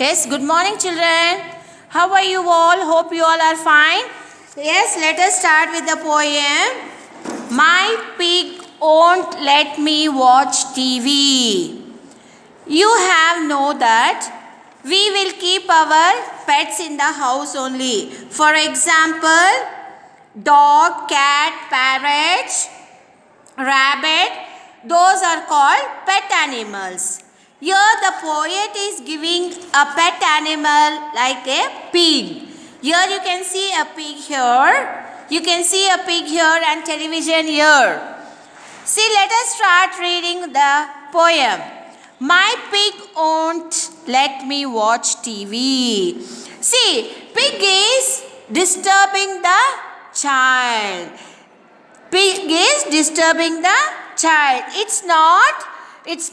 Yes, good morning, children. How are you all? Hope you all are fine. Yes, let us start with the poem. My pig won't let me watch TV. You have know that we will keep our pets in the house only. For example, dog, cat, parrot, rabbit, those are called pet animals. Here the poet is giving a pet animal like a pig. Here you can see a pig here. You can see a pig here and television here. See, let us start reading the poem. My pig won't let me watch TV. See, pig is disturbing the child. Pig is disturbing the child. It's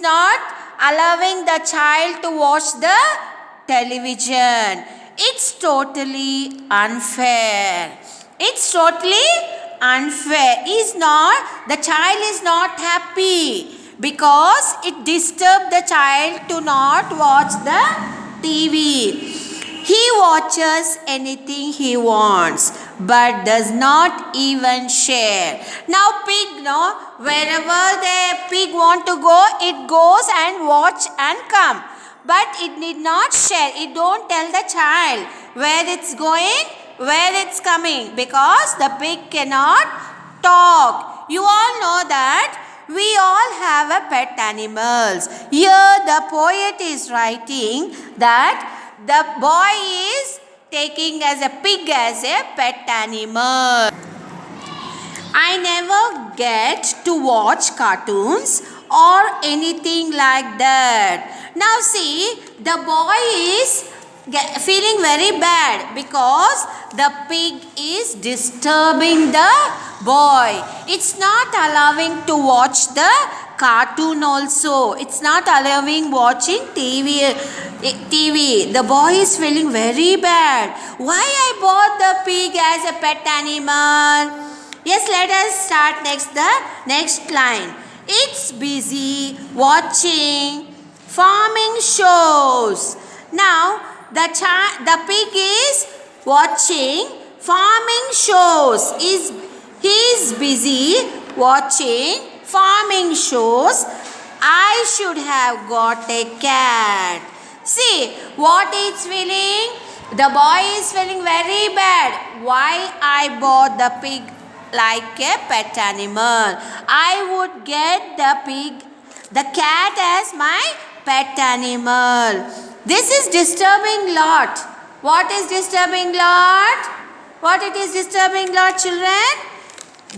not allowing the child to watch the television. It's totally unfair. It's totally unfair. The child is not happy because it disturbs the child to not watch the TV. He watches anything he wants but does not even share. Now pig, wherever the pig want to go, it goes and watch and come. But it need not share. It don't tell the child where it's going, where it's coming, because the pig cannot talk. You all know that we all have a pet animals. Here the poet is writing that the boy is taking as a pig as a pet animal. I never get to watch cartoons or anything like that. Now see, the boy is feeling very bad because the pig is disturbing the boy. It's not allowing to watch the cartoon also. It's not allowing watching TV. The boy is feeling very bad. Why I bought the pig as a pet animal? Yes, let us start the next line. It's busy watching farming shows. Now, the pig is watching farming shows. He is busy watching farming shows. I should have got a cat. See what it's feeling. The boy is feeling very bad. Why I bought the pig like a pet animal? I would get the cat as my pet animal. This is disturbing lot. What is disturbing lot? What it is disturbing lot, children?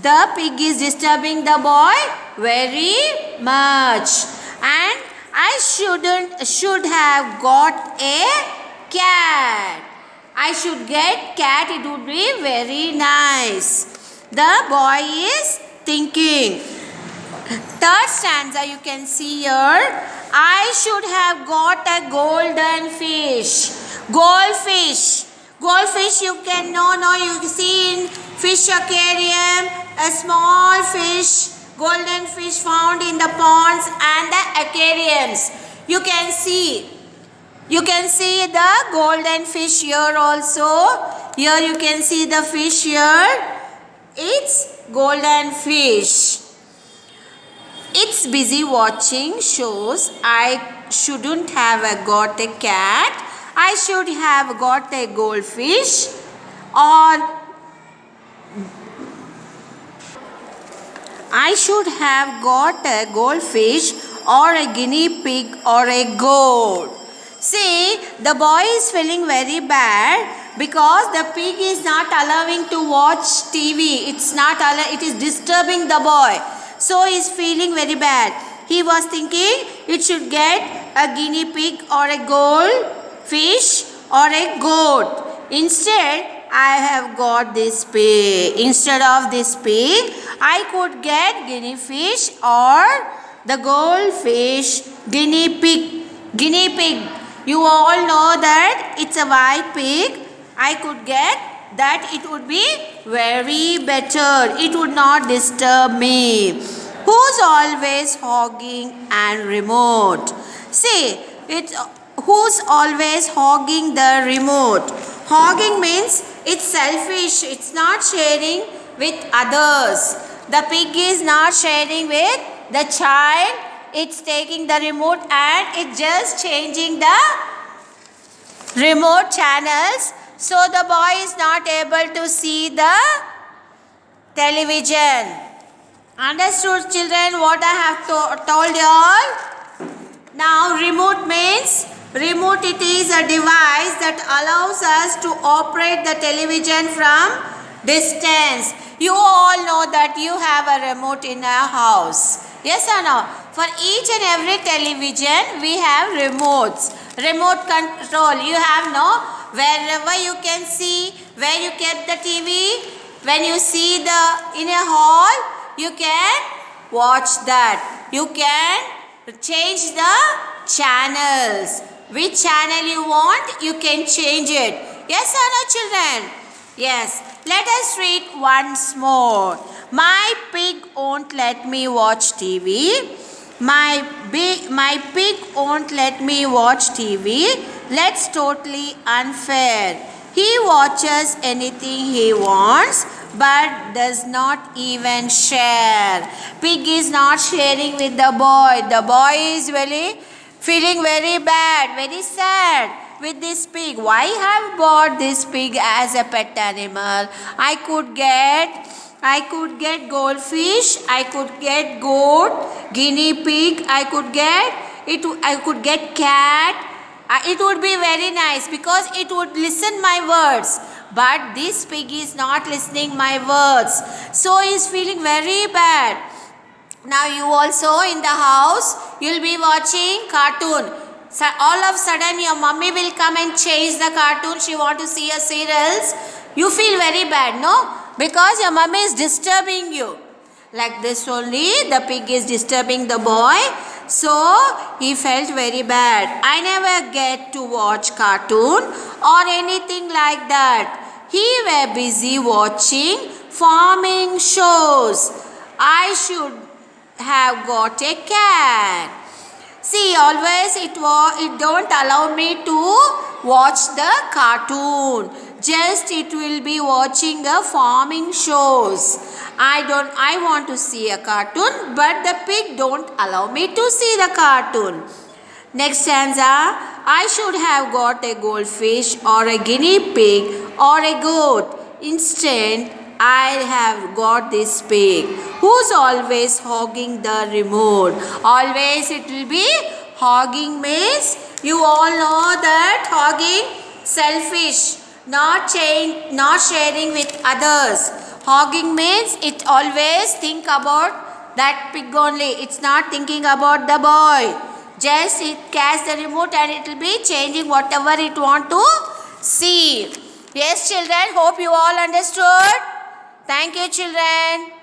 The pig is disturbing the boy very much. And I should have got a cat. I should get cat. It would be very nice. The boy is thinking. Third stanza you can see here. I should have got a golden fish. Goldfish. Goldfish you can know. You see in fish aquarium a small fish. Golden fish found in the ponds and the aquariums. You can see the golden fish here also. Here you can see the fish here. It's golden fish. It's busy watching shows. I shouldn't have got a cat. I should have got a goldfish, or I should have got a goldfish or a guinea pig or a goat. See, the boy is feeling very bad because the pig is not allowing to watch TV. It is disturbing the boy. So he is feeling very bad. He was thinking it should get a guinea pig or a goldfish or a goat. Instead, I have got this pig. Instead of this pig, I could get guinea fish or the goldfish, guinea pig. Guinea pig. You all know that it's a white pig. I could get that. It would be very better. It would not disturb me. Who's always hogging and remote? See, who's always hogging the remote. Hogging means it's selfish, it's not sharing with others. The pig is not sharing with the child, it's taking the remote and it's just changing the remote channels, so the boy is not able to see the television. Understood, children, what I have told you all? Now remote means, remote, it is a device that allows us to operate the television from distance. You all know that you have a remote in a house. Yes or no? For each and every television we have remotes. Remote control. You have no, wherever you can see, where you get the TV, when you see the in a hall, you can watch that. You can change the channels. Which channel you want, you can change it. Yes or no, children? Yes. Let us read once more. My pig won't let me watch TV. My pig won't let me watch TV. That's totally unfair. He watches anything he wants but does not even share. Pig is not sharing with the boy. The boy is feeling very bad, very sad with this pig. Why have bought this pig as a pet animal? I could get goldfish, I could get goat, guinea pig, I could get cat. It would be very nice because it would listen my words. But this pig is not listening my words. So he is feeling very bad. Now you also in the house, you'll be watching cartoon. So all of a sudden your mummy will come and change the cartoon. She want to see a serials. You feel very bad, no? Because your mummy is disturbing you. Like this only, the pig is disturbing the boy. So he felt very bad. I never get to watch cartoon or anything like that. He were busy watching farming shows. I should have got a cat. See, always it don't allow me to watch the cartoon. Just it will be watching a farming shows. I want to see a cartoon, but the pig don't allow me to see the cartoon. Next stanza. I should have got a goldfish or a guinea pig or a goat. Instead, I have got this pig who's always hogging the remote. Always it will be hogging means, you all know that hogging, selfish, not sharing with others. Hogging means it always think about that pig only. It's not thinking about the boy. Just it catch the remote and it will be changing whatever it want to see. Yes, children, hope you all understood. Thank you, children.